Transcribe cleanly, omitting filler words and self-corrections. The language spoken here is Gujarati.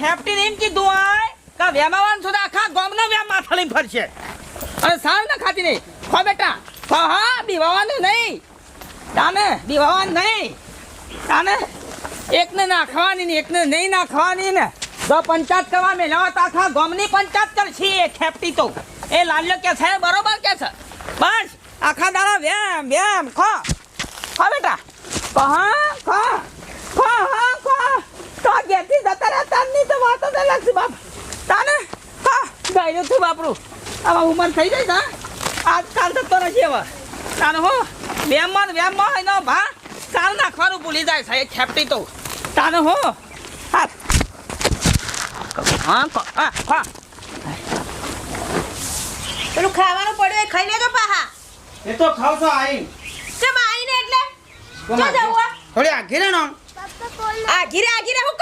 ખેપટી એમ કીધું હોય કે વેમાવાન સુધા આખા ગામનો વેમ માથાળી ફરશે અને સાર ના ખાતી નહીં ખો બેટા ખો હા બીવાવાનું નહીં તાને બીવાવાનું નહીં તાને એકને નાખવાની ને એકને નહીં નાખવાની ને જો પંચાયત કરવા મેળવા તો આખા ગામની પંચાયત કરશે એ ખેપટી તો એ લાલ્યો કે છે બરોબર કે છે બસ આખા દાડા વેમ વેમ ખો ખો બેટા ખો હા ખો ખો હા ખો તો ઘેરથી જતા રહ્યા તારની તો વાતો તો લાગશે બાપ તાને હા ગાયનું તું બાપરું આમાં ઉંમર થઈ જાય ને આજકાલ થતો નથી હવે તાને હો વેમમાં હોય ને ભા કાલ નાખવાનું ભૂલી જાય છે એ ખેપટી તો તાને હો હા હા હા પેલું ખાવાનું પડ્યું એ ખાઈ લેજો પાહા એ તો ખાવ છો આઈ કેમ આઈને એટલે જો જાવ થોડી આઘી રે નો આ ઘીરે હું